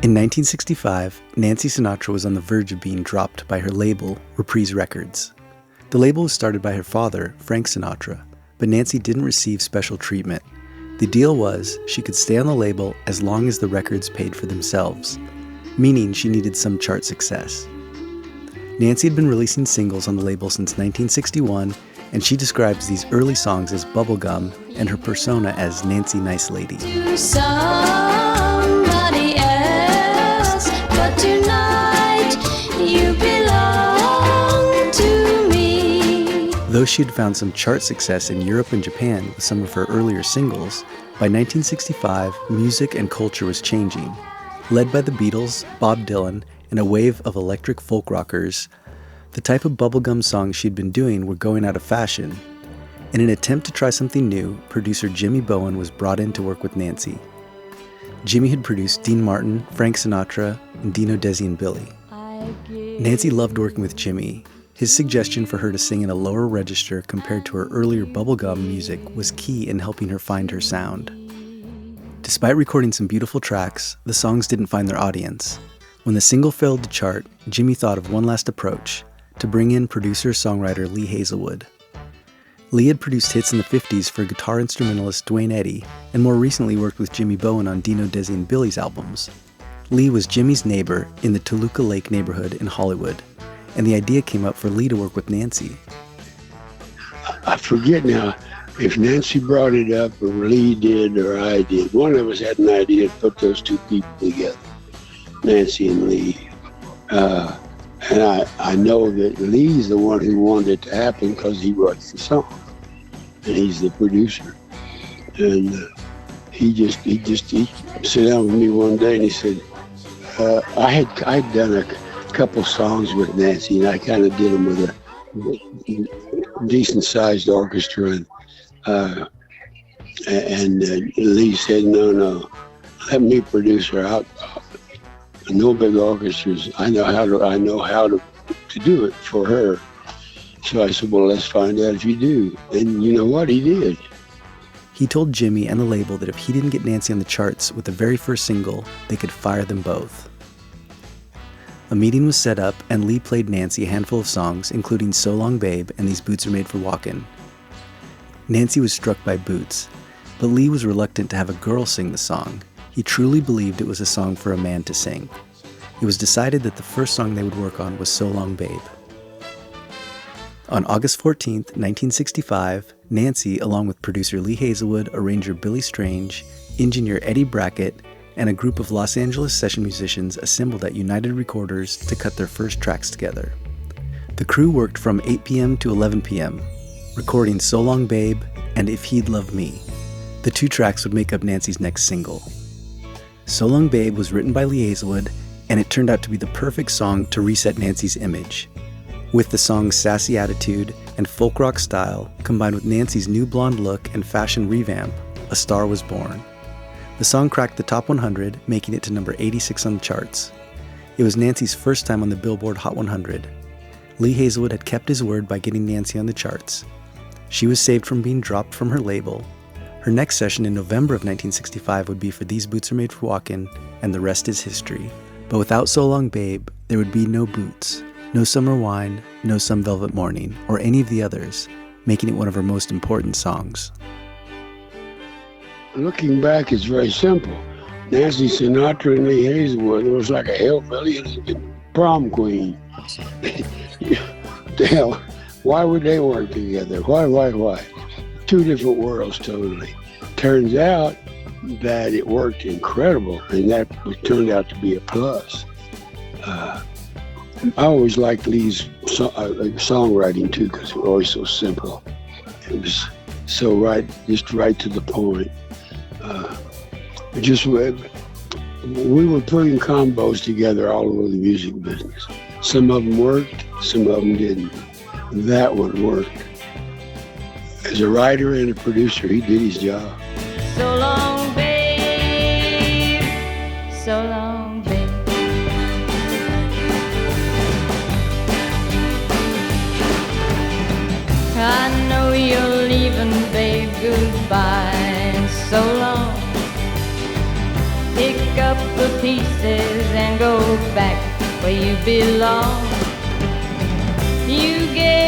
In 1965, Nancy Sinatra was on the verge of being dropped by her label, Reprise Records. The label was started by her father, Frank Sinatra, but Nancy didn't receive special treatment. The deal was she could stay on the label as long as the records paid for themselves, meaning she needed some chart success. Nancy had been releasing singles on the label since 1961, and she describes these early songs as bubblegum and her persona as Nancy Nice Lady. To somebody else, but tonight you belong to me. Though she had found some chart success in Europe and Japan with some of her earlier singles, by 1965, music and culture was changing. Led by the Beatles, Bob Dylan, and a wave of electric folk rockers, the type of bubblegum songs she'd been doing were going out of fashion. In an attempt to try something new, producer Jimmy Bowen was brought in to work with Nancy. Jimmy had produced Dean Martin, Frank Sinatra, and Dino Desi and Billy. Nancy loved working with Jimmy. His suggestion for her to sing in a lower register compared to her earlier bubblegum music was key in helping her find her sound. Despite recording some beautiful tracks, the songs didn't find their audience. When the single failed to chart, Jimmy thought of one last approach, to bring in producer-songwriter Lee Hazlewood. Lee had produced hits in the 50s for guitar instrumentalist Duane Eddy, and more recently worked with Jimmy Bowen on Dino Desi and Billy's albums. Lee was Jimmy's neighbor in the Toluca Lake neighborhood in Hollywood, and the idea came up for Lee to work with Nancy. I forget now if Nancy brought it up or Lee did or I did. One of us had an idea to put those two people together, Nancy and Lee. And I know that Lee's the one who wanted it to happen because he wrote the song, and he's the producer. And he sat down with me one day and he said, I'd done a couple songs with Nancy, and I kind of did them with a decent-sized orchestra. And Lee said, no, let me produce her out. No big orchestras. I know how to do it for her. So I said, well, let's find out if you do. And you know what? He did. He told Jimmy and the label that if he didn't get Nancy on the charts with the very first single, they could fire them both. A meeting was set up, and Lee played Nancy a handful of songs, including So Long Babe and These Boots Are Made for Walkin'. Nancy was struck by Boots, but Lee was reluctant to have a girl sing the song. He truly believed it was a song for a man to sing. It was decided that the first song they would work on was So Long Babe. On August 14, 1965, Nancy, along with producer Lee Hazlewood, arranger Billy Strange, engineer Eddie Brackett, and a group of Los Angeles session musicians assembled at United Recorders to cut their first tracks together. The crew worked from 8 p.m. to 11 p.m., recording So Long Babe and If He'd Love Me. The two tracks would make up Nancy's next single. So Long Babe was written by Lee Hazlewood, and it turned out to be the perfect song to reset Nancy's image. With the song's sassy attitude and folk rock style, combined with Nancy's new blonde look and fashion revamp, a star was born. The song cracked the top 100, making it to number 86 on the charts. It was Nancy's first time on the Billboard Hot 100. Lee Hazlewood had kept his word by getting Nancy on the charts. She was saved from being dropped from her label. Her next session in November of 1965 would be for These Boots Are Made for Walkin', and the rest is history. But without So Long Babe, there would be no Boots, no Summer Wine, no Some Velvet Morning, or any of the others, making it one of her most important songs. Looking back, it's very simple. Nancy Sinatra and Lee Hazlewood, it was like a hillbilly and a prom queen. The hell, why would they work together? Why? Two different worlds totally. Turns out that it worked incredible, and that turned out to be a plus. I always liked Lee's songwriting too, because it was always so simple. It was so just right to the point. We were putting combos together all over the music business. Some of them worked, some of them didn't. That one worked. As a writer and a producer, he did his job. So long, babe, so long, babe. I know you're leaving, babe, goodbye, so long. Pick up the pieces and go back where you belong. You gave